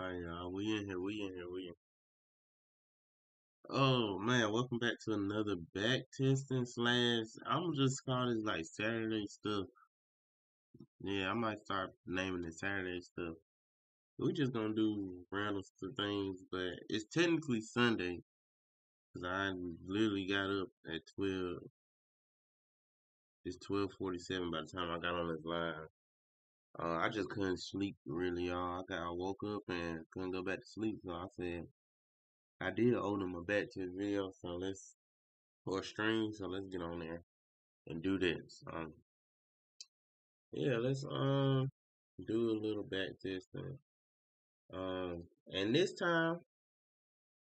Alright, y'all. We in here. Oh man, welcome back to another back testing slash. I'm just calling this like Saturday stuff. Yeah, I might start naming it Saturday stuff. We just gonna do random things, but it's technically Sunday because I literally got up at 12. It's 12:47 by the time I got on this line. I just couldn't sleep really, y'all. I woke up and couldn't go back to sleep, so I said I did owe them a back test video, so let's or stream. So let's get on there and do this. Yeah, let's do a little back testing. And this time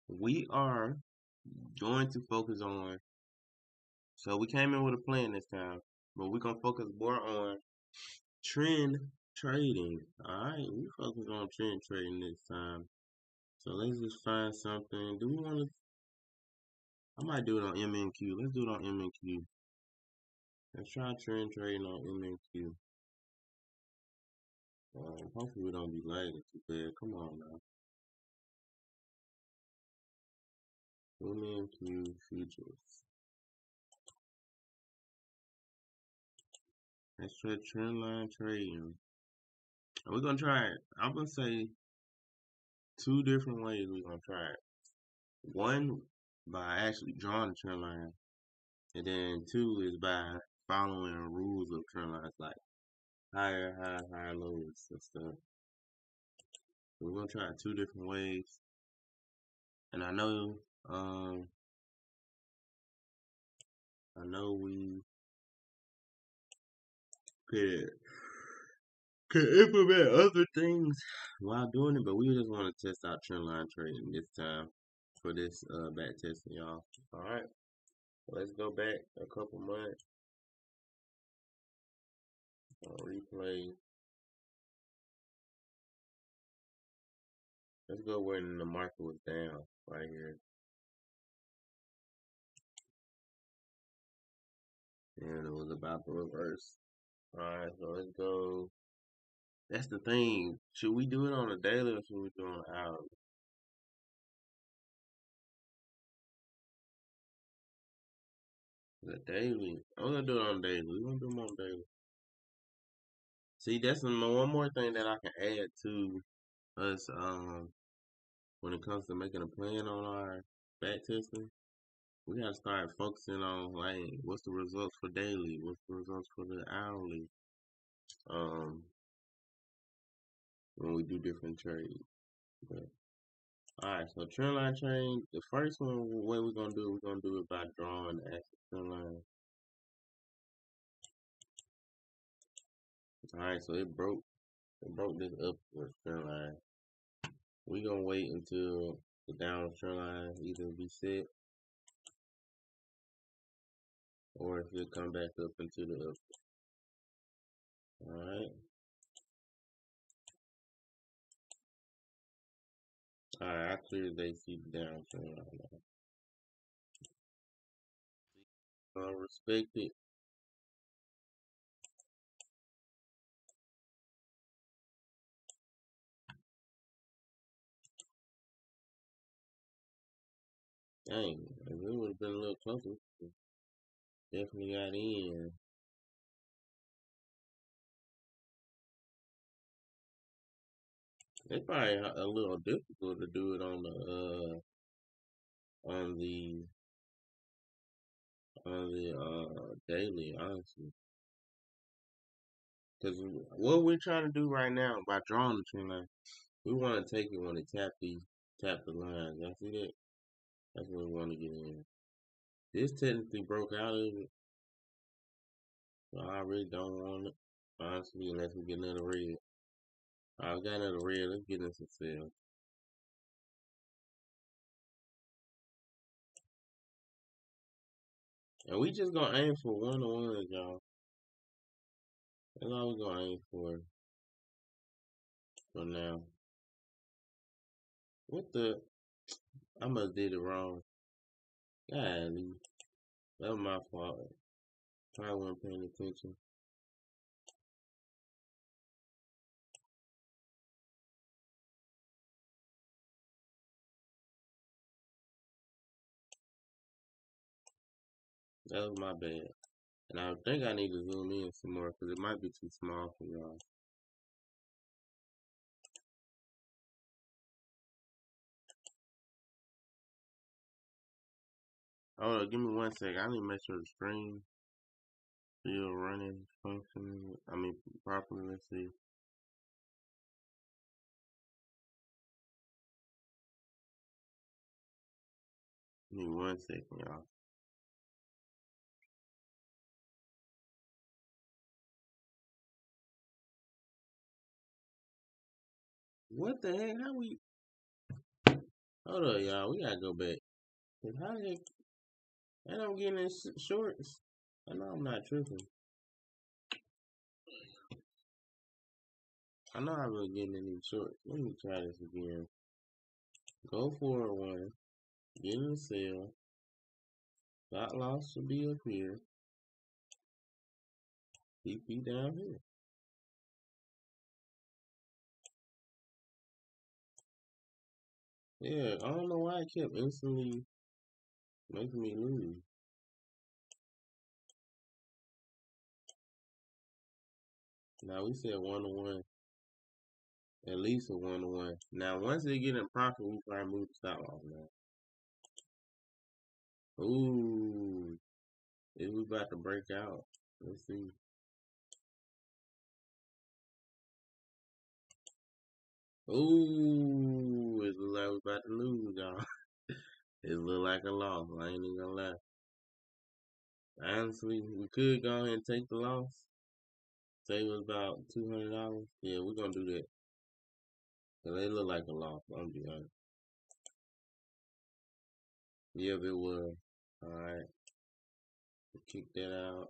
we are going to focus on. So we came in with a plan this time, but we're gonna focus more on trend trading. All right, we focus on trend trading this time. So let's just find something. Do we want to? I might do it on MNQ. Let's do it on MNQ. Let's try trend trading on MNQ. Hopefully we don't be lagging too bad. Come on now. MNQ futures. Let's try trend line trading. And we're gonna try it. I'm gonna say two different ways we're gonna try it. One by actually drawing the trend line, and then two is by following rules of trend lines like higher lows and stuff. So we're gonna try it two different ways. And I know we could implement other things while doing it, but we just want to test out trend line trading this time for this back testing, y'all. All right, let's go back a couple months. Replay. Let's go when the market was down right here. And it was about to reverse. Alright, so let's go. That's the thing. Should we do it on a daily or should we do it on an hourly? The daily. I'm gonna do it on daily. We're gonna do them on daily. See, that's one more thing that I can add to us when it comes to making a plan on our back testing. We gotta start focusing on like what's the results for daily, what's the results for the hourly, um, when we do different trades. But alright, so trend line trade. The first one, what we're gonna do it by drawing the actual trend line. Alright, so it broke this upward trend line. We gonna wait until the downward trend line either be set or if it come back up into the up. Alright. Alright, I clearly see the down trend line now. Respect it. Dang, if it would have been a little closer, definitely got in. It's probably a little difficult to do it on the daily, honestly. Because what we're trying to do right now by drawing the trend line, we want to take it when it tap the lines. Y'all see that? That's what we want to get in. This technically broke out of it, so I really don't want it, honestly, unless we get another red. I got another red. Let's get in some sales. And we just gonna aim for 1-on-1s, y'all. That's all we gonna aim for now. What the? I must did it wrong. Golly, that was my fault. Probably wasn't paying attention. That was my bad. And I think I need to zoom in some more because it might be too small for y'all. Hold on, give me 1 second. I need to make sure the stream still running, functioning. I mean, properly. Let's see. Give me 1 second, y'all. What the heck? How we? Hold on, y'all. We gotta go back. 'Cause how the heck? And I'm getting in shorts. I know I'm not tripping. I know I'm really getting in these shorts. Let me try this again. Go forward one. Get in the cell. Stop loss should be up here. TP down here. Yeah, I don't know why it kept instantly making me lose. Now we said 1-1. At least a 1-1. Now once they get in profit, we probably move the stop loss now. Ooh. Is we about to break out? Let's see. Ooh, it look like we about to lose, y'all. It look like a loss. I ain't even gonna lie. Honestly, we could go ahead and take the loss. Save us about $200. Yeah, we're gonna do that. Cause they look like a loss. I'm gonna be honest. Yep, it was. All right, kick that out.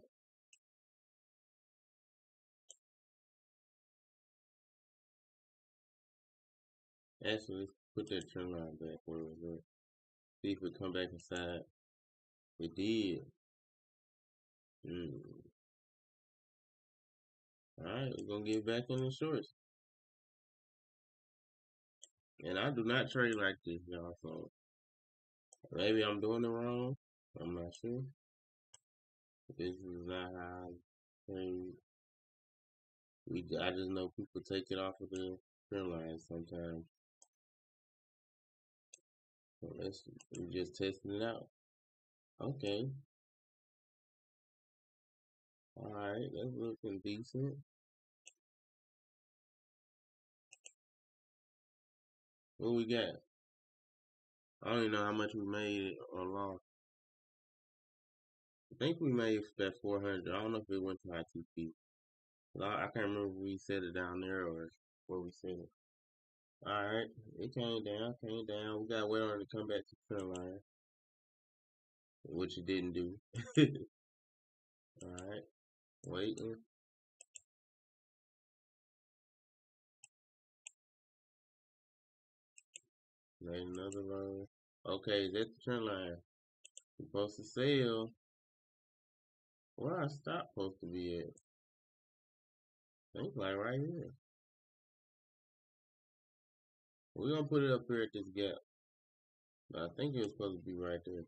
Actually, let's put that trend line back where it was at. See if it come back inside. It did. Mm. All right, we're gonna get back in the shorts. And I do not trade like this, y'all. So maybe I'm doing it wrong. I'm not sure. This is not how I trade. I just know people take it off of the trend line sometimes. So we just testing it out. Okay. All right, that's looking decent. What we got? I don't even know how much we made or lost. I think we made that 400. I don't know if it went to high TP. I can't remember if we set it down there or where we set it. All right, it came down, came down. We got to wait on it to come back to the trend line, which it didn't do. All right, waiting. Made another low. Okay, that's the trend line. We're supposed to sell. Where our stop supposed to be at? I think like right here. We're gonna put it up here at this gap. But I think it was supposed to be right there.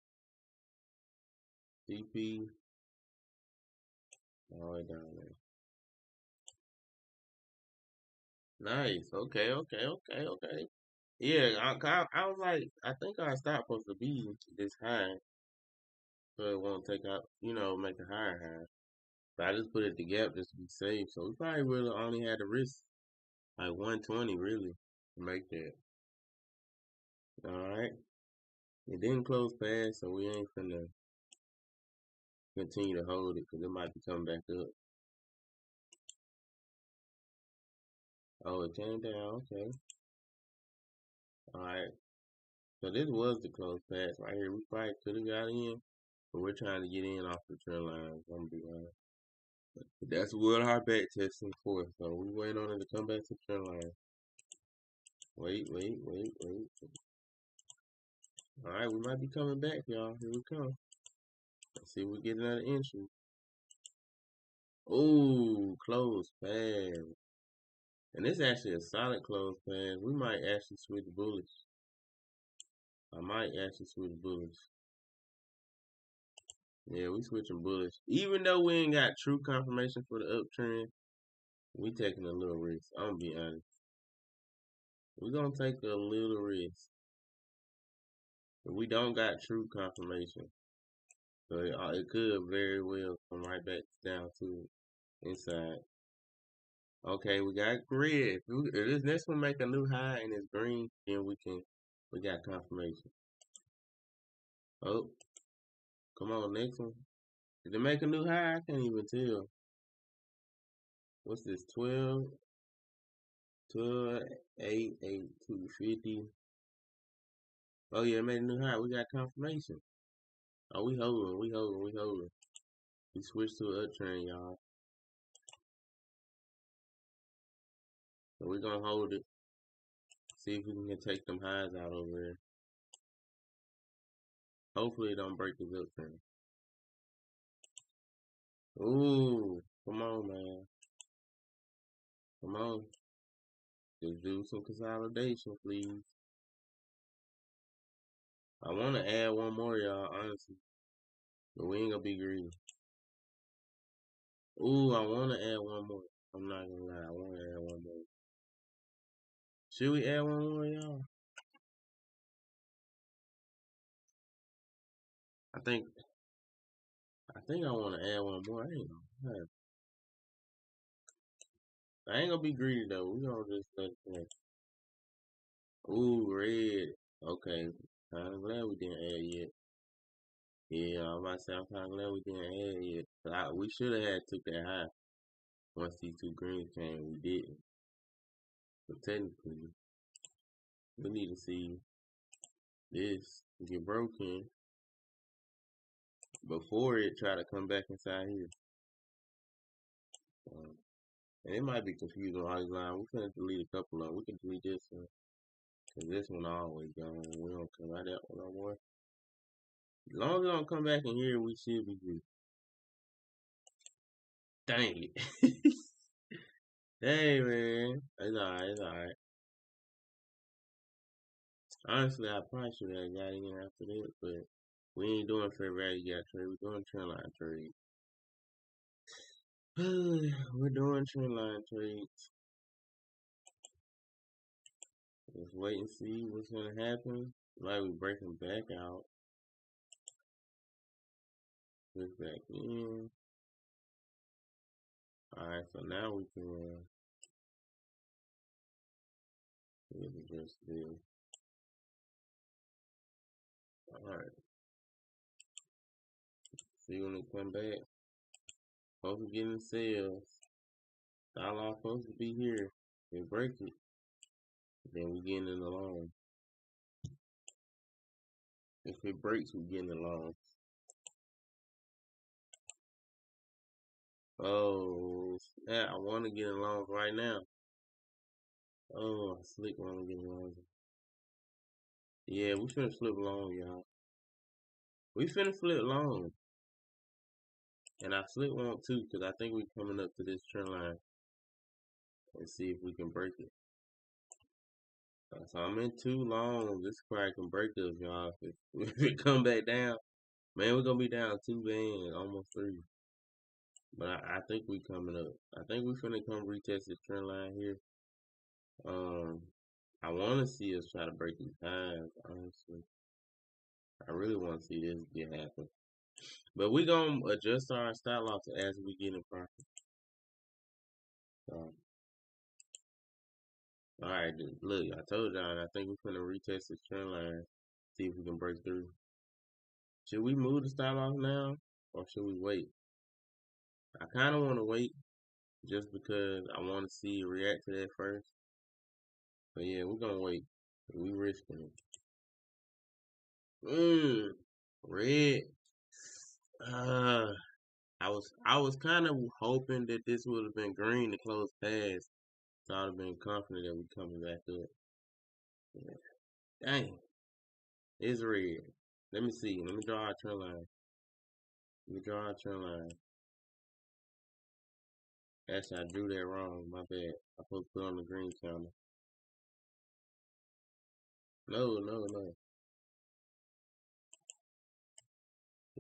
TP all the way down there. Nice. Okay, okay, okay, okay. Yeah, I was like, I think our stop supposed to be this high, so it won't take out, make a higher high. But I just put it the gap just to be safe. So we probably really only had to risk like 120 really to make that. All right. It didn't close fast, so we ain't finna continue to hold it because it might be coming back up. Oh, it came down. Okay. All right. So this was the close pass right here. We probably could have got in, but we're trying to get in off the trend line. I'm gonna be honest. But that's what our back testing for. So we wait on it to come back to the trend line. Wait, wait, wait, wait. All right, we might be coming back, y'all. Here we come. Let's see if we get another entry. Oh, close pass. And this actually a solid close pass. We might actually switch bullish. I might actually switch bullish. Yeah, we switching bullish. Even though we ain't got true confirmation for the uptrend, we taking a little risk. I'm gonna be honest. We gonna take a little risk. But we don't got true confirmation. So it could very well come right back down to it inside. Okay, we got red. If this next one make a new high and it's green, then we got confirmation. Oh, come on, next one. Did it make a new high? I can't even tell. What's this? 12, 12, 8, 8, 250. Oh yeah, it made a new high. We got confirmation. Oh, we holding, we holding, we holding. We switched to an uptrend, y'all. So we're gonna hold it. See if we can take them highs out over there. Hopefully it don't break this uptrend. Ooh, come on, man. Come on. Just do some consolidation, please. I want to add one more, y'all, honestly. But we ain't gonna be greedy. Ooh, I want to add one more. I'm not gonna lie. I want to add one more. Should we add one more, y'all? I think I want to add one more. I ain't gonna be greedy though. We gonna just let it play. Ooh, red. Okay. Kinda glad we didn't add yet. Yeah, I'm about to say I'm kinda glad we didn't add yet. We should have had took that high once these two greens came. We didn't. But technically, we need to see this get broken before it try to come back inside here. And it might be confusing all these lines. We can delete a couple of them. We can delete this one. Cause this one always gone. We don't come out that one no more. As long as it don't come back in here, we should be good. Dang it. Dang, man. It's alright, it's alright. Honestly, I probably should have got in after that, but we ain't doing fair value gap trade. We're doing trend line trade. We're doing trend line trades. Let's wait and see what's gonna happen. Like we breaking back out. Push back in. Alright, so now we can just do. Alright. See when it come back. Supposed to get in sales. Dollar supposed to be here. They break it. Then we get in the long. If it breaks, we get in the long. Oh, yeah, I want to get in long right now. Oh, slick want to get in long. Yeah, we finna flip long, y'all. We finna flip long. And I slick want to, because I think we coming up to this trend line. Let's see if we can break it. So I'm in too long. This probably can break us, y'all. If it come back down, man, we're gonna be down 2 bands, almost 3. But I think we coming up. I think we finna come retest this trend line here. I want to see us try to break these highs, honestly. I really want to see this get happen. But we gonna adjust our stop loss as we get in profit. So, alright, look, I told y'all, I think we're finna retest this trend line, see if we can break through. Should we move the stop loss now, or should we wait? I kind of want to wait, just because I want to see it react to that first. But yeah, we're gonna wait. We risking it. Red. I was kind of hoping that this would have been green to close past, so I'd have been confident that we coming back up. Yeah. Dang, it's red. Let me see. Let me draw our trend line. Let me draw our trend line. Actually, I drew that wrong. My bad. I supposed to put on the green counter. No, no, no.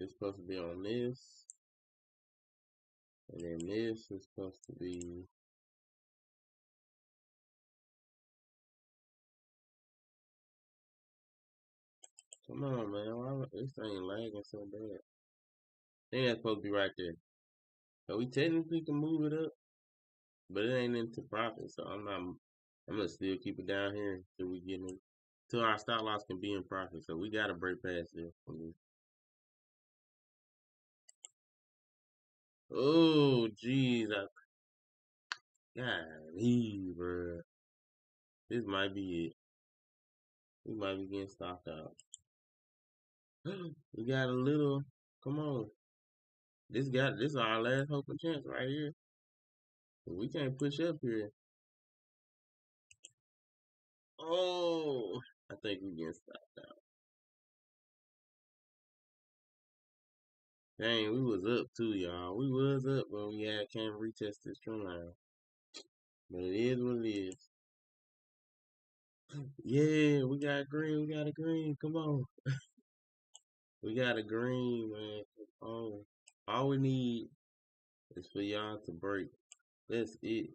It's supposed to be on this. And then this is supposed to be. Come on, man. Why this thing lagging so bad? I think that's supposed to be right there. So we technically can move it up, but it ain't into profit. So I'm not. I'm gonna still keep it down here until we get in. Till our stop loss can be in profit. So we gotta break past this. Oh, jeez. Golly, bro. This might be it. We might be getting stopped out. We got a little. Come on. This is our last hope and chance right here. We can't push up here. Oh, I think we getting stopped out. Dang, we was up too, y'all. We was up when we came retest this trend line. But it is what it is. Yeah, we got green. We got a green. Come on. We got a green, man. Oh, all we need is for y'all to break. That's it.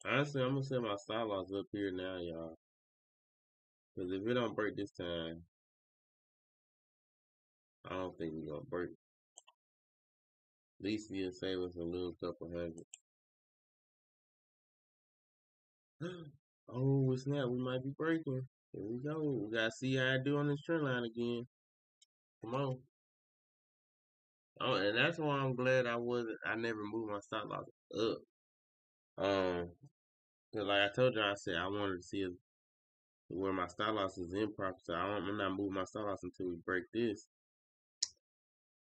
Honestly, I'm gonna set my stop loss up here now, y'all. Because if it don't break this time, I don't think we're gonna break. At least he'll save us a little couple hundred. Oh, it's not. We might be breaking. Here we go. We gotta see how I do on this trend line again. Come on. Oh, and that's why I'm glad I never moved my stop loss up. Um, 'Cause like I told you, I said I wanted to see where my stop loss is in profit. So I'm not moving my stop loss until we break this.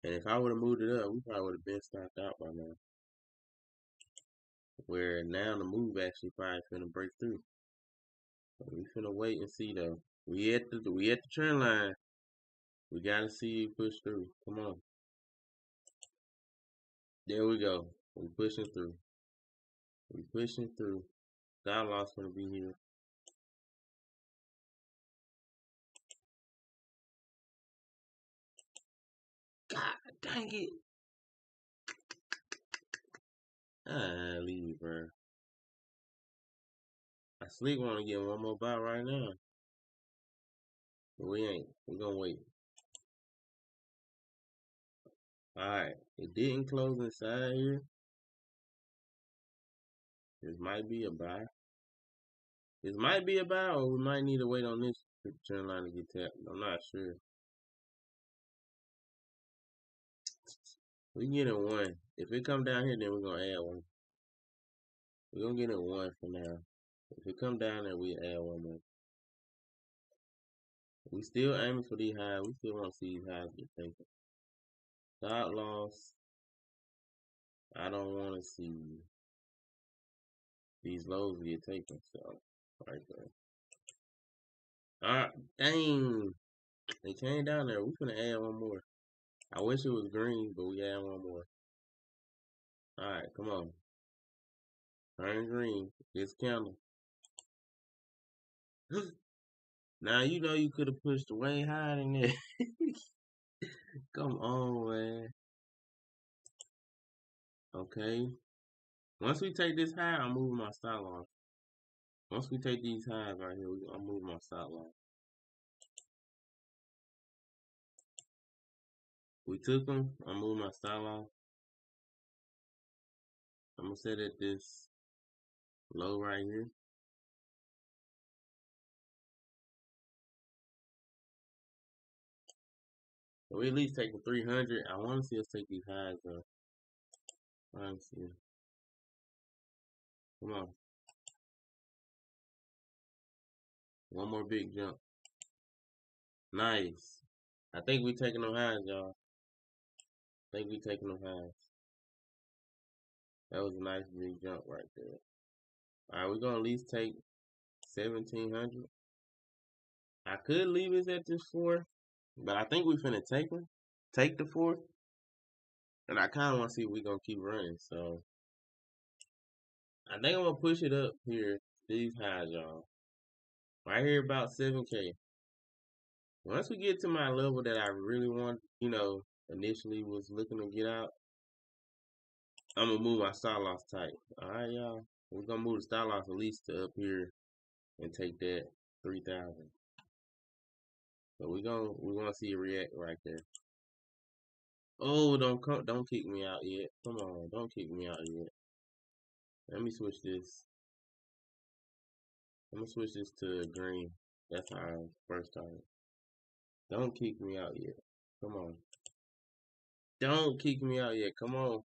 And if I would have moved it up, we probably would have been stopped out by now. Where now the move actually probably finna break through. So we finna wait and see though. We at the trend line. We gotta see you push through. Come on. There we go. We pushing through. We pushing through. Stop loss gonna be here. God dang it. Leave, bro. I sleep want to get one more buy right now. But we ain't. We gonna wait. Alright. It didn't close inside here. This might be a buy. This might be a buy, or we might need to wait on this trend line to get tapped. I'm not sure. We get it one. If it come down here, then we're gonna add one. We're gonna get it one for now. If it come down there, we add one more. We still aiming for these highs. We still want to see these highs get taken. Stop loss. I don't want to see these lows get taken. So, right there. Alright, dang. They came down there. We finna add one more. I wish it was green, but we add one more. Alright, come on. Turn green. This candle. Now you know you could have pushed way higher than that. Come on, man. Okay. Once we take this high, I'm moving my stop loss. Once we take these highs right here, I'm moving my stop loss. We took them. I'm moving my stop loss. I'm gonna set it this low right here. So we at least taking 300. I want to see us take these highs though. Let's see. Come on. One more big jump. Nice. I think we taking them highs, y'all. I think we taking them highs. That was a nice big jump right there. Alright, we're gonna at least take 1700. I could leave us at this 4, but I think we finna take them. Take the 4. And I kinda wanna see if we gonna keep running. So I think I'm gonna push it up here. These highs, y'all. Right here about 7K. Once we get to my level that I really want, initially was looking to get out. I'm gonna move my stop loss type. Alright, y'all. We're gonna move the stop loss at least to up here and take that 3,000. So we're gonna see it react right there. Oh, don't kick me out yet. Come on, don't kick me out yet. Let me switch this. I'm gonna switch this to green. That's our first target. Don't kick me out yet. Come on. Don't kick me out yet. Come on.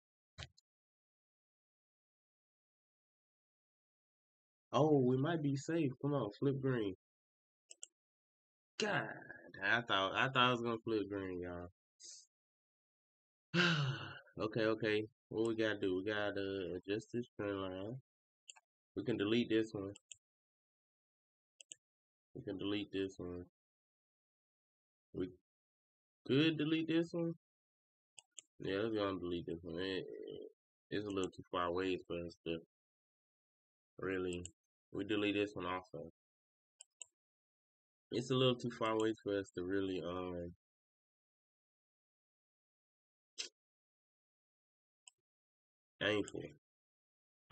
Oh, we might be safe. Come on, flip green. God, I thought I was gonna flip green, y'all. Okay. What we gotta do? We gotta adjust this trend line. We can delete this one. We can delete this one. We could delete this one. Yeah, let's go and delete this one. It's a little too far away for us to really. We delete this one also. It's a little too far away for us to really aim for.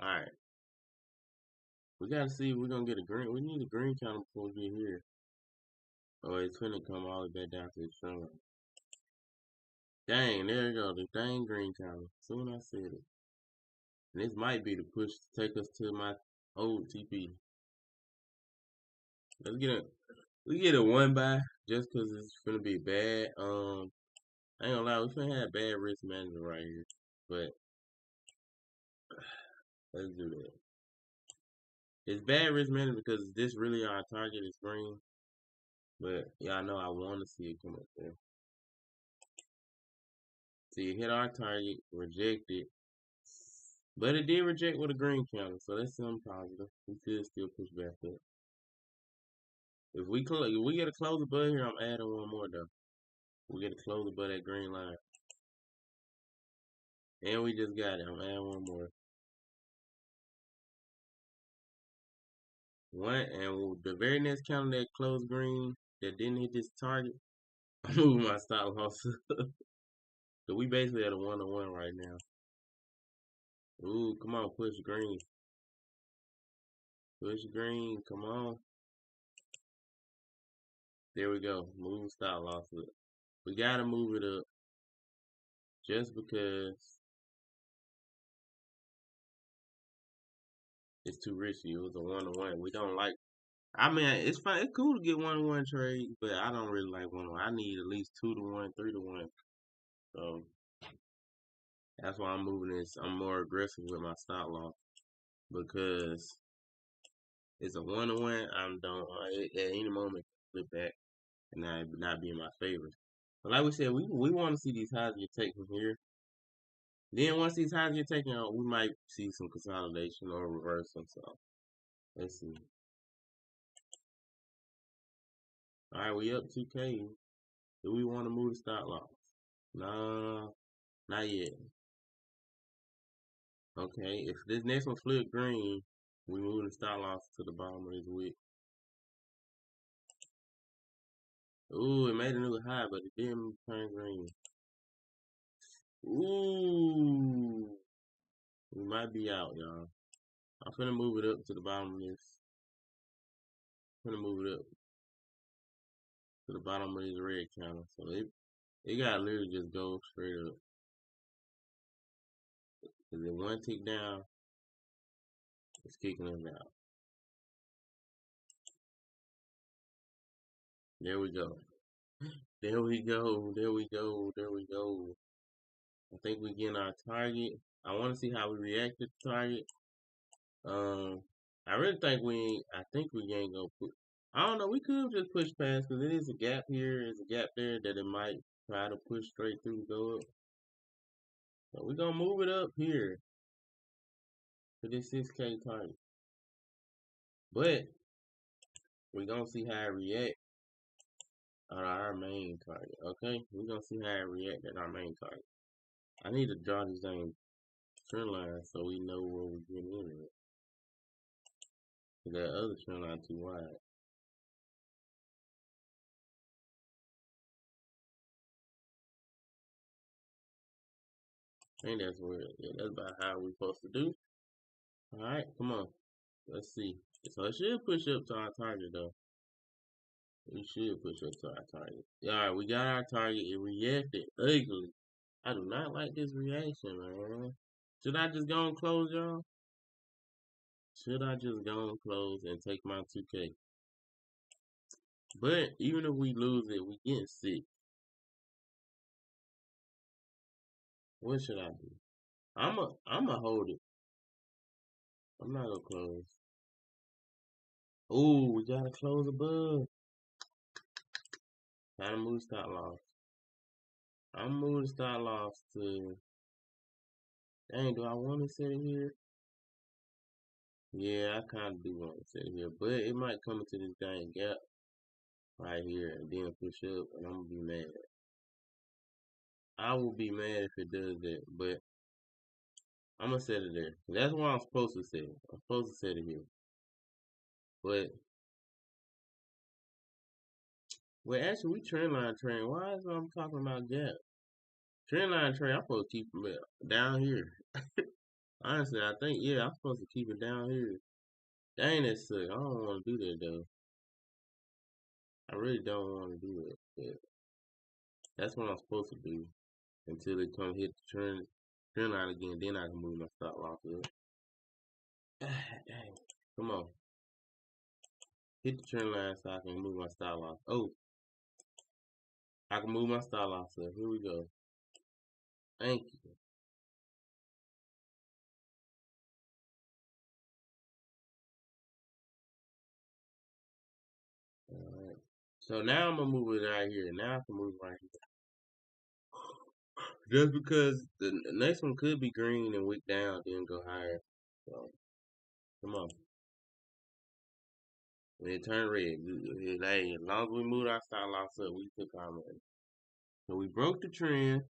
All right, we gotta see if we're gonna get a green. We need a green counter before we get here. Oh, it's gonna come all the way back down to the front. Dang, there you go, the dang green counter. Soon I said it. And this might be the push to take us to my old TP. Let's get a we get a one by just cause it's gonna be bad. I ain't gonna lie, we finna have bad risk management right here. But let's do that. It's bad risk management because this really our target is green. But y'all know I want to see it come up there. See, it hit our target, reject it. But it did reject with a green counter, so that's something positive. We could still push back up. If we get a close above here, I'm adding one more though. We get a close above that green line. And we just got it. I'm adding one more. One and the very next counter that closed green that didn't hit this target, I'm moving my stop loss. So we basically at a 1-on-1 right now. Ooh, come on, push green. Push green, come on. There we go. Move stop loss up. We gotta move it up just because it's too risky. It was a 1-on-1. We don't like. I mean, it's fine. It's cool to get 1-on-1 trades, but I don't really like 1-on-1. I need at least 2-to-1, 3-to-1. So that's why I'm moving this. I'm more aggressive with my stop loss because it's a 1-to-1. I'm done. At any moment, flip back and not be in my favor. But like we said, we want to see these highs get taken from here. Then once these highs get taken out, we might see some consolidation or reversal. So let's see. All right, we up 2K. Do we want to move the stop loss? No, not yet. Okay, if this next one flip green, we move the stop loss to the bottom of this wick. Ooh, it made a new high, but it didn't turn green. Ooh, we might be out, y'all. I'm finna move it up to the bottom of this. I'm finna move it up to the bottom of this red counter. So it gotta literally just go straight up. Cause if one tick down, it's kicking us out. There we go. There we go. There we go. There we go. I think we getting our target. I want to see how we react to the target. I really think I think we ain't gonna put. I don't know. We could just push past because it is a gap here. There's a gap there that it might try to push straight through to go up. So we're gonna move it up here to this 6K target. But we're gonna see how it react on our main target. Okay, we're gonna see how it react at our main target. I need to draw this dang trend line so we know where we're getting in at. That other trend line too wide. Ain't that's weird. Yeah, that's about how we supposed to do. All right, come on. Let's see. So it should push up to our target though. We should push up to our target. All right, we got our target. It reacted ugly. I do not like this reaction, man. Should I just go and close, y'all? Should I just go and close and take my 2K? But even if we lose it, we getting sick. What should I do? I'ma hold it. I'm not gonna close. Ooh, we gotta close above. Gotta move stop loss. I'm moving stop loss to. Dang, do I want to set it here? Yeah, I kind of do want to set it here, but it might come into this dang gap right here and then push up, and I'm gonna be mad. I will be mad if it does that, but I'm gonna set it there. That's where I'm supposed to set it. I'm supposed to set it here. But well, actually, we trend line train. Why is I'm talking about gap? Trend line train. I'm supposed to keep it down here. Honestly, I think yeah, I'm supposed to keep it down here. Dang, that suck. I don't want to do that though. I really don't want to do it. But that's what I'm supposed to do until it come hit the trend line again. Then I can move my stop loss up. Dang. Come on. Hit the trend line so I can move my stop loss. Oh, I can move my stop loss up. Here we go. Thank you. Alright. So now I'm gonna move it right here. Now I can move right here. Just because the next one could be green and wick down, then go higher. So come on. When it turned red, hey, as long as we moved our stop loss up, we took our money. So we broke the trend.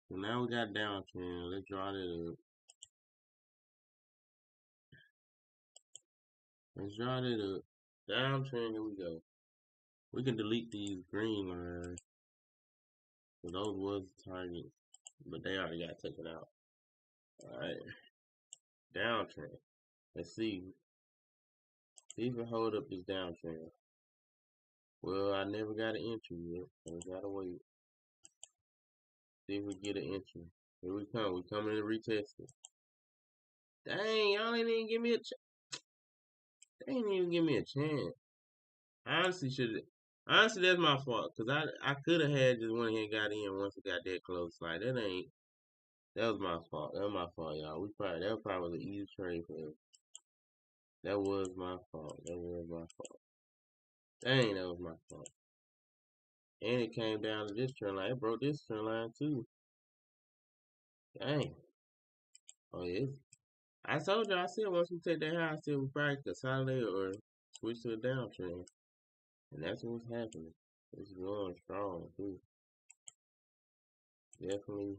So now we got downtrend. Let's draw that up. Let's draw that up. Downtrend, here we go. We can delete these green lines. So those was the targets. But they already got taken out. Alright. Downtrend. Let's see. See if we hold up this downtrend. Well, I never got an entry yet. So we gotta wait. See if we get an entry. Here we come. We coming to retest it. Dang, y'all ain't even give me a chance. They ain't even give me a chance. I honestly should. Honestly, that's my fault. Cause I could have had just went ahead and got in once it got that close. Like that ain't. That was my fault. That was my fault, y'all. That was probably the easy trade for us. That was my fault. That was my fault. Dang, that was my fault. And it came down to this trend line. It broke this trend line too. Dang. Oh yeah. I told you. I said once we take that high, I said we probably consolidate or switch to a downtrend. And that's what's happening. It's going strong too. Definitely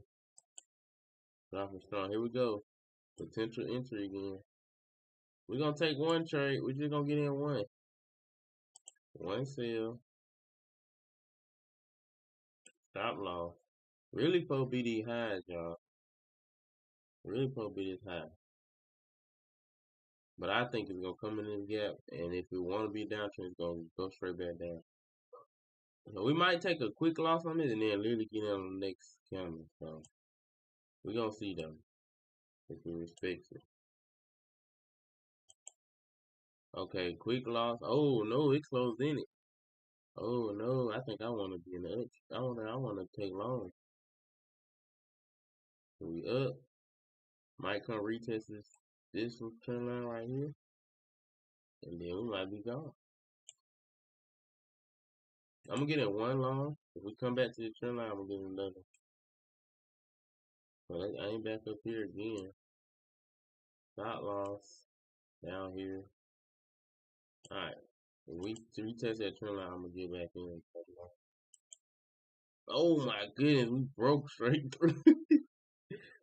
dropping strong. Here we go. Potential entry again. We're gonna take one trade. We're just gonna get in one. One sell. Stop loss. Really supposed to be these highs, y'all. Really supposed to be this high. But I think it's gonna come in this gap, and if it wanna be downtrend, it's gonna go straight back down. So we might take a quick loss on it and then literally get in on the next candle. So we're gonna see though. If we respect it. Okay, quick loss. Oh no, it closed in it. Oh no, I think I wanna be in the up. I wanna take long. So we up. Might come retest this trend line right here. And then we might be gone. I'm gonna get in one long. If we come back to the trend line, I'm gonna get another. So I ain't back up here again. Stop loss down here. Alright. If we retest that trend line, I'm gonna get back in. Oh my goodness, we broke straight through.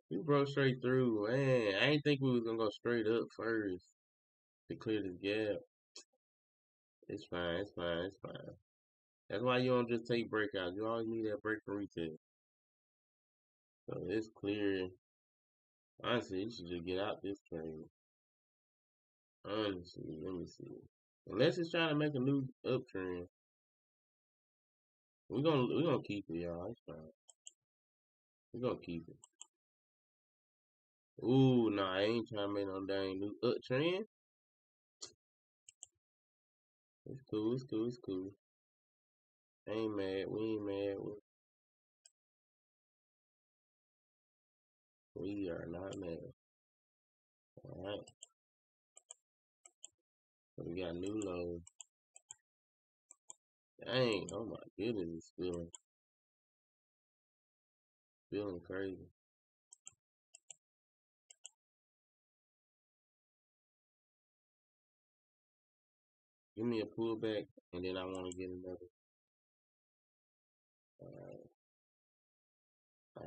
We broke straight through. Man, I didn't think we was gonna go straight up first to clear this gap. It's fine, it's fine, it's fine. That's why you don't just take breakouts. You always need that break and retest. So it's clear. Honestly, you should just get out this trade. Honestly, let me see. Unless it's trying to make a new uptrend, we gonna keep it, y'all. It's fine. We gonna keep it. Ooh, nah, I ain't trying to make no dang new uptrend. It's cool. It's cool. It's cool. Ain't mad. We ain't mad. We are not mad. All right. So we got new low. Dang. Oh my goodness, it's feeling crazy. Give me a pullback, and then I want to get another.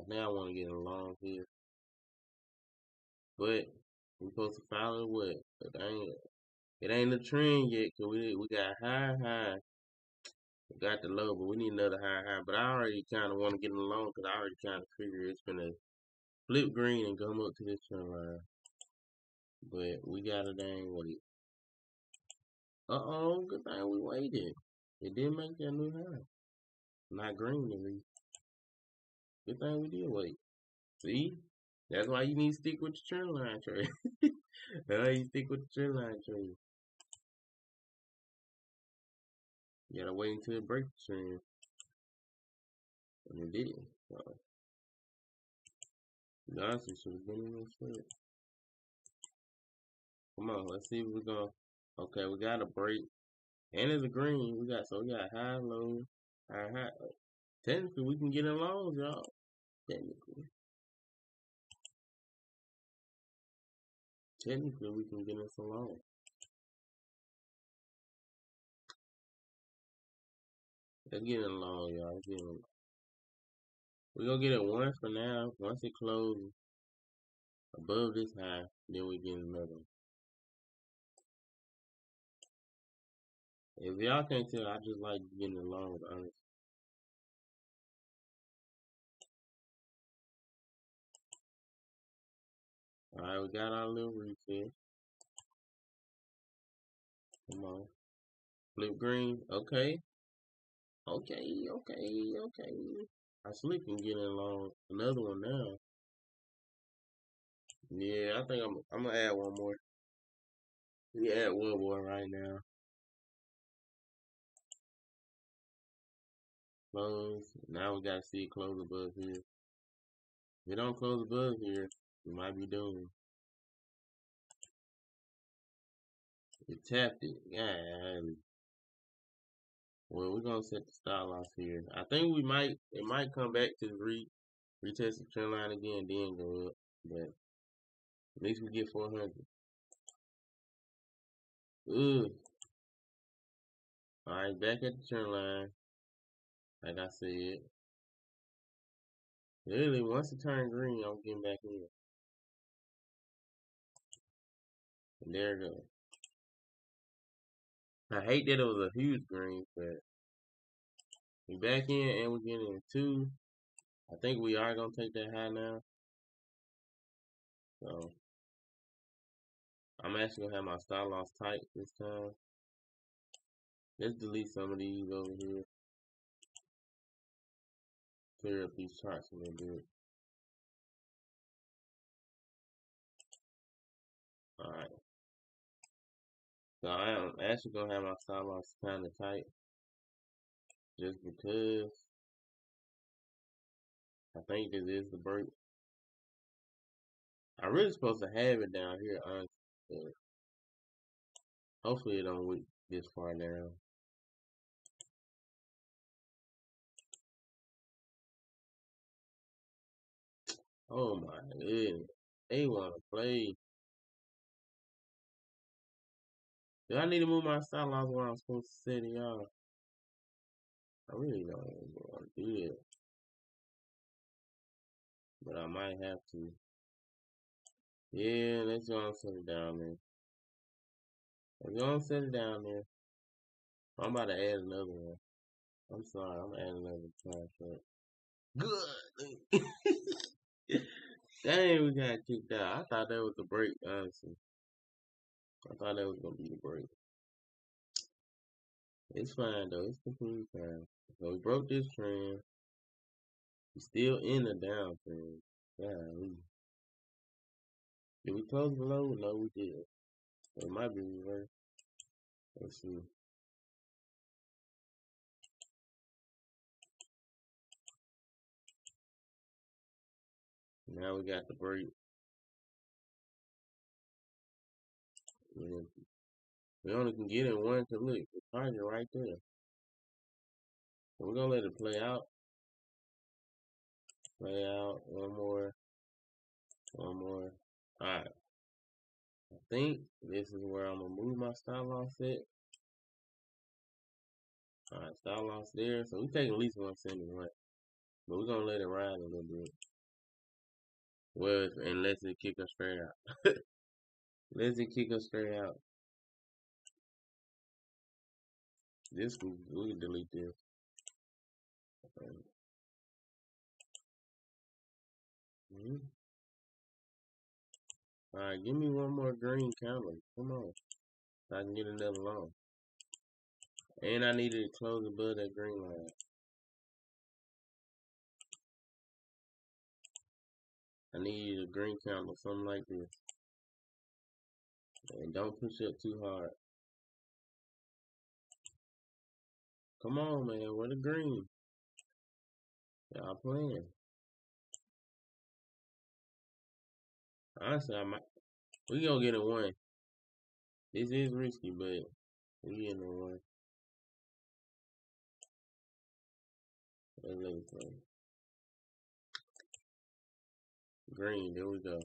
Now I want to get a long here, but we supposed to follow what? It ain't a trend yet, cause we got high. We got the low, but we need another high. But I already kind of want to get in long, cause I already kind of figure it's gonna flip green and come up to this trend line. But we got a dang what it. Uh-oh, good thing we waited. It didn't make that new high. Not green at least. Good thing we did wait. See? That's why you need to stick with the trend line trade. That's why you stick with the trend line trade. You gotta wait until it breaks the trend. And it didn't. So, honestly, should have been in this shit. Come on, let's see if we're gonna. Okay, we got a break. And it's a green. We got high, low, high. Technically, we can get in longs, y'all. Technically, we can get in some longs. Let's get in long, y'all. Let's get in. We're gonna get it once for now. Once it closes above this high, then we get another one. If y'all can't tell, I just like getting along, honestly. Alright, we got our little reset. Come on. Flip green. Okay. Okay. I sleep and get along. Another one now. Yeah, I think I'm gonna add one more. We add one more right now. Close. Now we gotta see it close above here. If it don't close above here, we might be doomed. It tapped it. Yeah. Well, we're gonna set the stop loss here. I think it might come back to retest the trend line again, then go up. But at least we get 400. Ugh. Alright, back at the trend line. Like I said. Literally, once it turns green, I'm getting back in. And there it goes. I hate that it was a huge green, but we back in and we're getting in two. I think we are gonna take that high now. So I'm actually gonna have my stop loss tight this time. Let's delete some of these over here. Clear up these charts a little bit. Alright. So I am actually gonna have my stop loss kinda tight. Just because I think this is the break. I really supposed to have it down here, honestly. But hopefully it don't went this far down. Oh my goodness. They wanna play. Do I need to move my stop loss where I'm supposed to set it, y'all? I really don't want to do it. But I might have to. Yeah, let's go and set it down there. Let's go and set it down there. I'm about to add another one. I'm sorry, I'm adding another contract. Good. Dang, we got kicked out. I thought that was the break, honestly. I thought that was gonna be the break. It's fine though. It's completely fine. So we broke this trend. We still in the downtrend. Yeah. Did we close below? No, we didn't. It might be reversed. Let's see. Now we got the break. We only can get in one to look. The target right there. So we're gonna let it play out. Play out. One more. One more. Alright. I think this is where I'm gonna move my stop loss at. Alright, stop loss there. So we take at least 171. But we're gonna let it ride a little bit. Well, unless it kick us straight out. Unless it kick us straight out. This we can delete this. Alright, give me one more green candle. Come on. So I can get another long. And I needed to close above that green line. I need a green candle, something like this. And don't push up too hard. Come on, man. Where the green? Y'all playing. Honestly, we gonna get a one. This is risky, but we getting a one. Let's let it play. Green, there we go.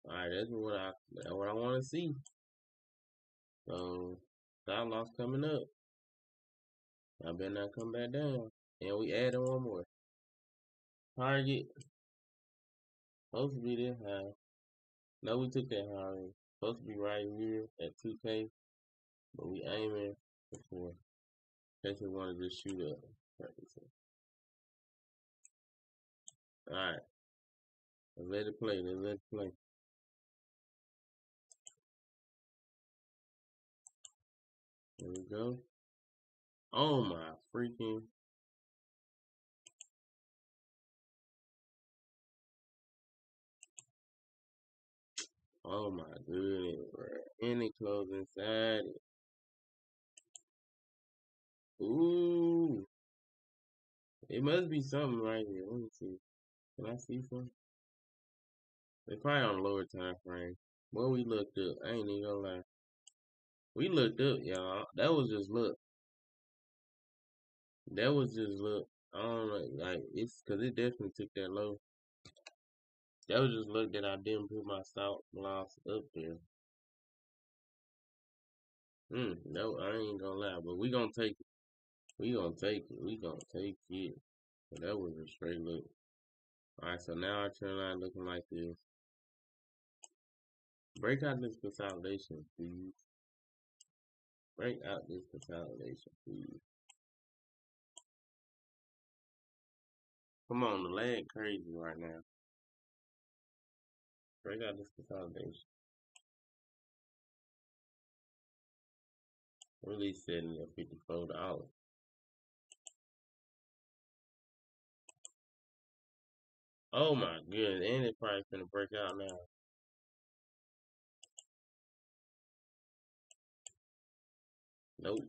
Alright, that's what I want to see. So, stop loss coming up. I better not come back down. And we added one more. Target. Supposed to be this high. No, we took that high already. Supposed to be right here at 2K. But we aiming for 4. In case we want to just shoot up. Alright. Let's let it play. Let's let it play. There we go. Oh my freaking. Oh my goodness, bro. And it closed inside it. Ooh. It must be something right here. Let me see. Can I see something? It's probably on a lower time frame. Well, we looked up. I ain't even gonna lie. We looked up, y'all. That was just look. That was just look. I don't know. Like, it's because it definitely took that low. That was just look that I didn't put my stop loss up there. No, I ain't gonna lie. But we gonna take it. We gonna take it. We gonna take it. But that was a straight look. Alright, so now our trend line looking like this. Break out this consolidation, please. Break out this consolidation, please. Come on, the lag crazy right now. Break out this consolidation. Really setting at $54. Oh my goodness, and it's probably gonna break out now. Nope.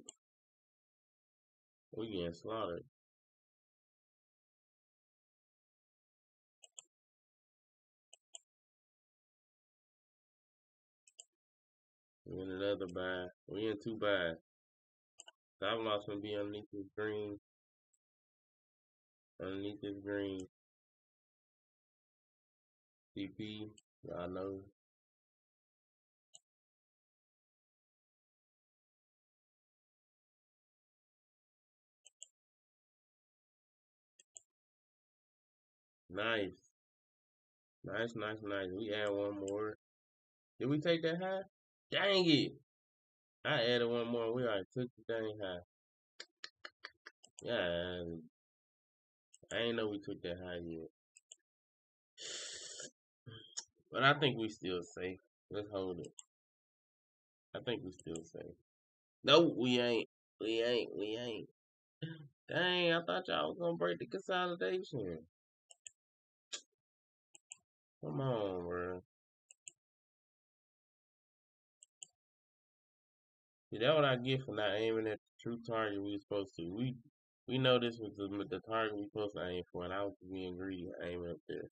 We getting slaughtered. We in another buy. We in 2 buys. Stop loss gonna be underneath this green. Underneath this green. CP. Y'all know. Nice. Nice, nice, nice. We add one more. Did we take that high? Dang it. I added one more. We already took the dang high. Yeah, I ain't know we took that high yet. But I think we still safe. Let's hold it. I think we still safe. No, we ain't. We ain't. Dang, I thought y'all was gonna break the consolidation. Come on, bro. See, that's what I get for not aiming at the true target we was supposed to. We know this was the target we supposed to aim for, and I was being greedy aiming up there.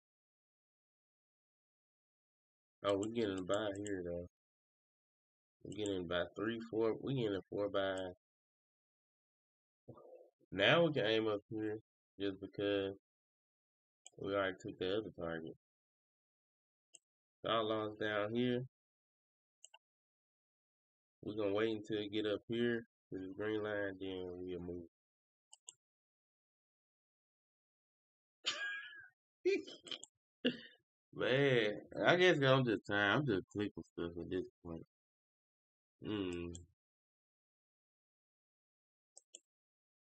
Oh, we getting by here though. We getting by 3, 4. We getting a 4 by. Now we can aim up here just because we already took the other target. Stop loss down here. We're gonna wait until it get up here to this green line, then we'll move. Man, I guess I'm just tired. I'm just clicking stuff at this point. Mm,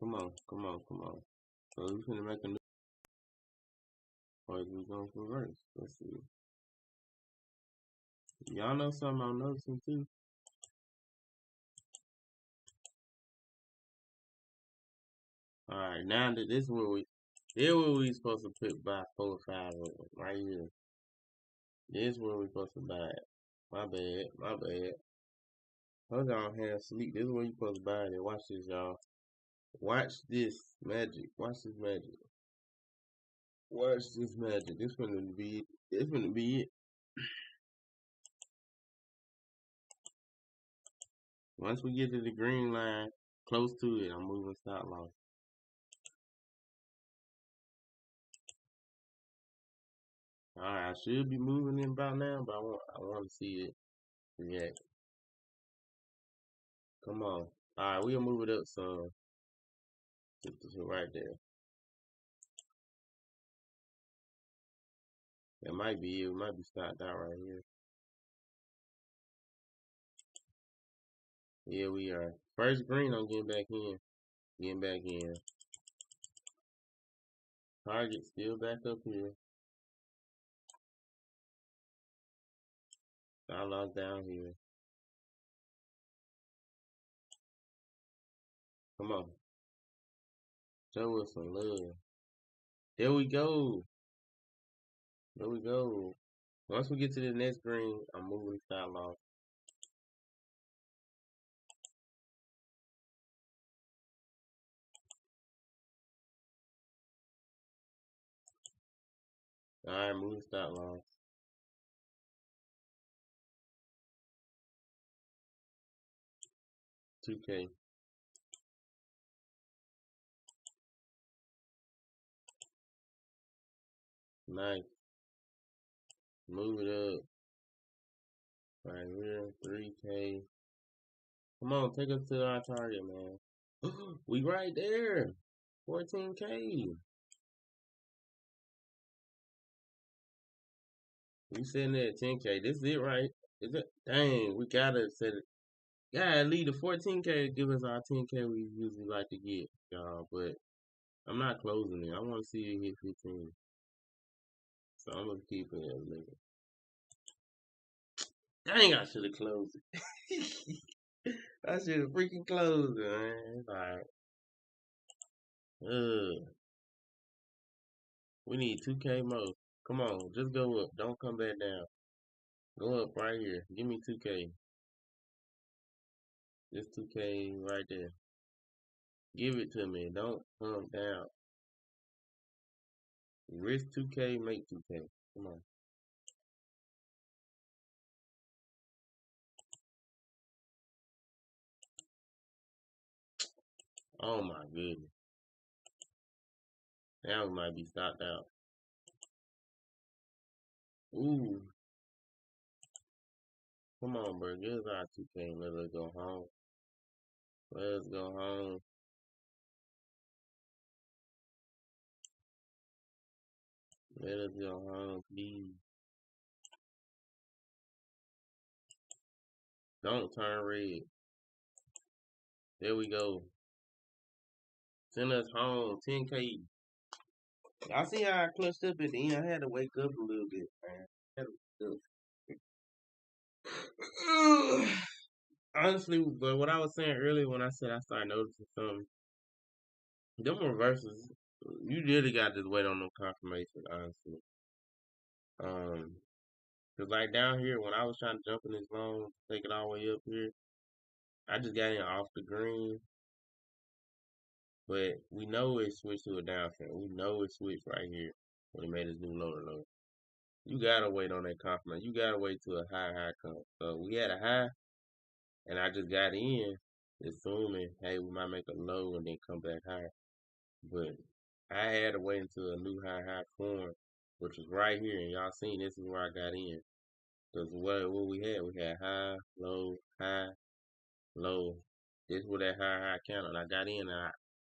come on. So we finna make a new or is we going for reverse? Let's see. Y'all know something I'm noticing too? Alright, now that this is where we supposed to put by 4 or 5 of them, right here. This is where we supposed to buy it. My bad. Hold on, hand sleep. This is where you supposed to buy it. Watch this, y'all. Watch this magic. Watch this magic. Watch this magic. This gonna be it. This gonna be it. Once we get to the green line, close to it, I'm moving stop loss. Alright, I should be moving in about now, but I want to see it react. Come on. Alright, we'll move it up some. To right there. That might be it. It might be stopped out right here. Yeah, we are. First green, I'm getting back in. Getting back in. Target still back up here. Stop loss down here. Come on. Show us some love. There we go. There we go. Once we get to the next green, I'm moving stop loss. Alright, moving stop loss. 2K. Nice. Move it up. Right here. 3K. Come on, take us to our target, man. We right there. 14K. We sitting there at 10K. This is it, right? Is it? Dang, we gotta set it. Yeah, lead the 14K give us our 10K we usually like to get, y'all. But I'm not closing it. I want to see it hit 15. So I'm gonna keep it at 11. Dang, I should have closed it. I should have freaking closed it, man. Alright. We need 2K more. Come on, just go up. Don't come back down. Go up right here. Give me 2K. This 2K right there. Give it to me. Don't come down. Risk 2K, make 2K. Come on. Oh my goodness. Now we might be stopped out. Ooh. Come on, bro. Give us our 2K and let us go home. Let us go home. Let us go home, please. Don't turn red. There we go. Send us home, 10K. I see how I clutched up at the end. I had to wake up a little bit, man. I had to wake up. Honestly, but what I was saying earlier when I said I started noticing something, them reverses, you really got to just wait on them confirmation, honestly. Cause like down here, when I was trying to jump in this long, take it all the way up here, I just got in off the green, but we know it switched to a downtrend. We know it switched right here when it made this new lower low. You gotta wait on that confirmation. You gotta wait till a high comes. So we had a high, and I just got in, assuming, hey, we might make a low and then come back high. But I had to wait until a new high formed, which was right here, and y'all seen this is where I got in. Cause what we had high, low, high, low. This was that high count, and I got in. And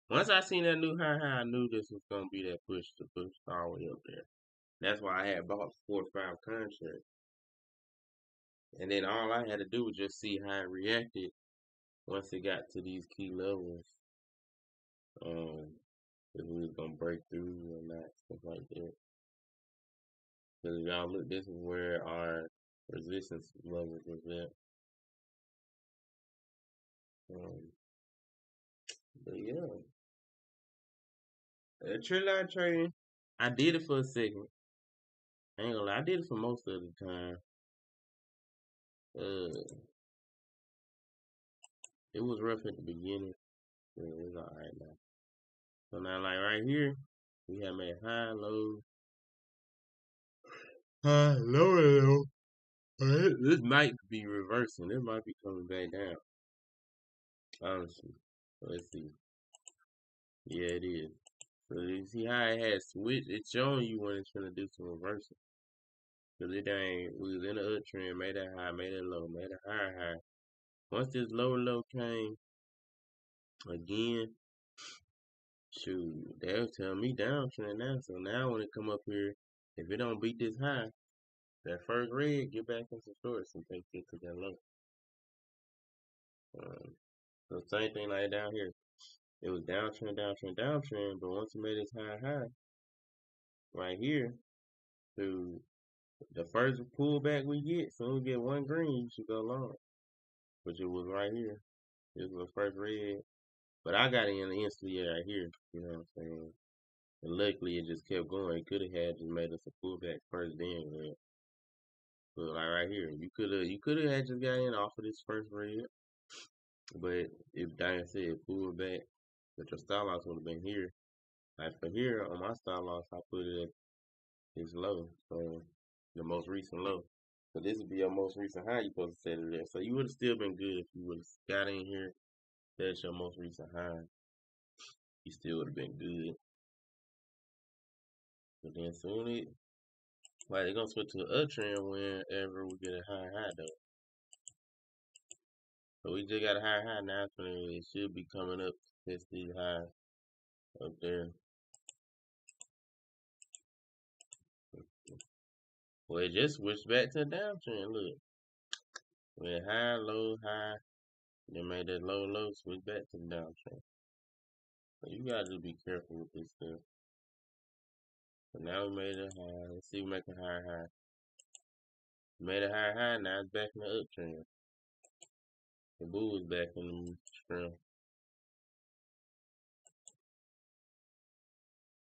once I seen that new high, I knew this was gonna be that push to push all the way up there. That's why I had bought 4 or 5 contracts, and then all I had to do was just see how it reacted once it got to these key levels. If we was gonna break through or not, stuff like that. Cause y'all look, this is where our resistance levels was at. Um, but yeah, trend line trading, I did it for a second. I ain't gonna lie, I did it for most of the time. Uh, it was rough at the beginning, but it's alright now. So now, like right here, we have made high, low, high, low. This might be reversing. This might be coming back down. Honestly, let's see. Yeah, it is. So you see how it has switched? It's showing you when it's gonna do some reversing. Cause it ain't. We was in the uptrend, made that high, made it low, made a higher high. Once this lower low came again, shoot, they'll tell me downtrend now. So now when it come up here, if it don't beat this high, that first red, get back into shorts and take it to that low. Um, so same thing like down here. It was downtrend, downtrend, downtrend, but once it made this high right here, to the first pullback we get, so we get one green, you should go long. Which it was right here. This was the first red. But I got in instantly right here. You know what I'm saying? And luckily it just kept going. It could have had just made us a pullback first then red. But like right here, you could have had just got in off of this first red. But if Diane said pull back, but your stop loss would have been here. Like for here on my stop loss, I put it at this low. So the most recent low. So this would be your most recent high you supposed to set it there. So you would have still been good if you would have got in here. That's your most recent high. You still would have been good. But then soon like they're gonna switch to an uptrend whenever we get a high though. So we just got a high now, so it should be coming up to test these highs up there. Well, it just switched back to a downtrend. Look, went high, low, high, then made that low, low, switch back to the downtrend. So you gotta just be careful with this stuff. So now we made a high. Let's see, we make a high. Made a high. Now it's back in the uptrend. The bull is back in the strength.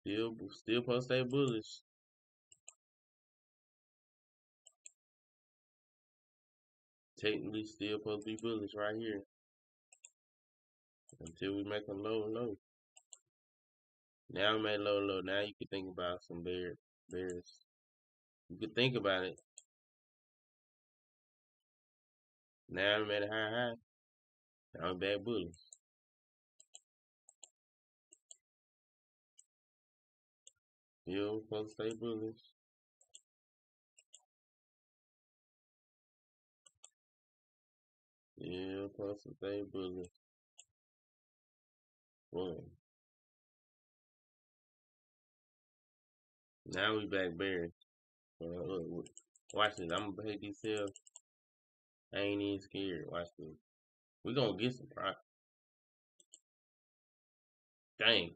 Still supposed to stay bullish. Technically still supposed to be bullish right here. Until we make a low. Now we made low. Now you can think about some bears. You could think about it. Now we made a high. Now we back bullish. Still supposed to stay bullish. Still supposed to stay bullish. Boom. Now we back bearish. Look, watch this. I'm gonna hit these sales. I ain't even scared. Watch this. We gonna get some profit. Dang.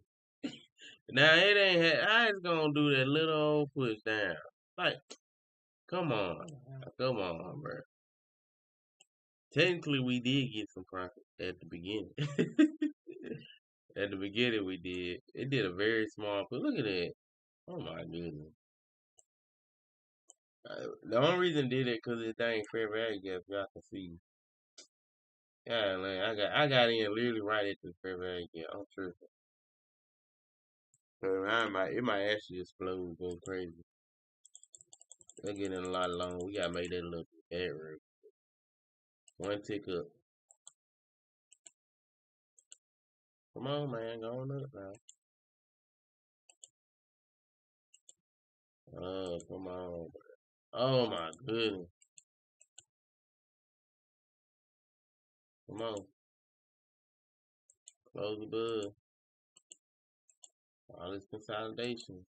Now it ain't. I was gonna do that little old push down. Like, come on, bro. Technically, we did get some profit at the beginning. At the beginning, we did. It did a very small push. Look at that. Oh my goodness. The only reason it did it because it ain't fair value gap. Y'all can see. Yeah, man, I got in literally right at the fair value gap. I'm tripping. So it might actually explode, go crazy. They're getting a lot of loan. We gotta make that look bad, real. One tick up. Come on, man, go on up now. Oh, come on. Oh my goodness. Come on. Close the bud. All this consolidation.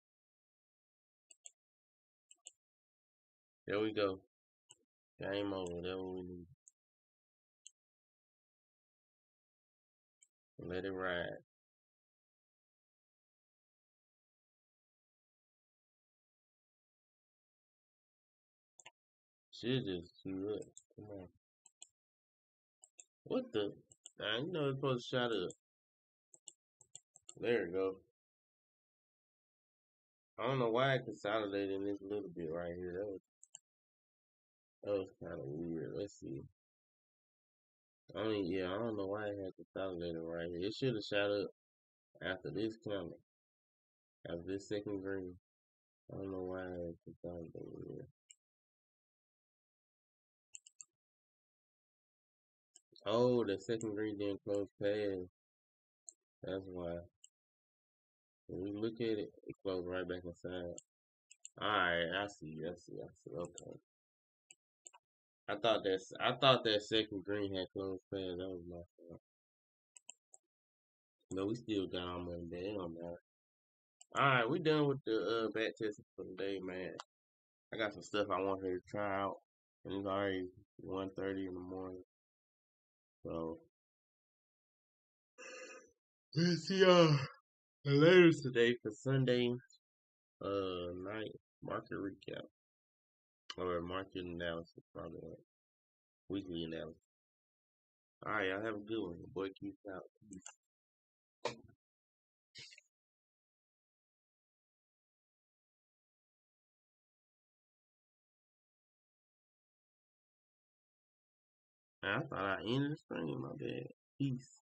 There we go. Game over. That's what we need. Let it ride. Should just shoot up. Come on. What the? Nah, you know it's supposed to shut up. There we go. I don't know why I consolidated in this little bit right here. That was kind of weird. Let's see. I don't know why I had consolidated right here. It should have shot up after this counter. After this second green. I don't know why I had consolidated here. Oh, the second green didn't close past. That's why. When we look at it, it closed right back inside. Alright, I see. Okay. I thought that second green had closed past. That was my fault. No, we still got our money there. It don't matter. Alright, we done with the back testing for the day, man. I got some stuff I want her to try out. And it's already 1:30 in the morning. So let's see later today for Sunday night market recap. Or market analysis, probably like weekly analysis. Alright, y'all have a good one. Your boy keeps out. Peace. Man, I thought I ended the stream, my bad. Peace.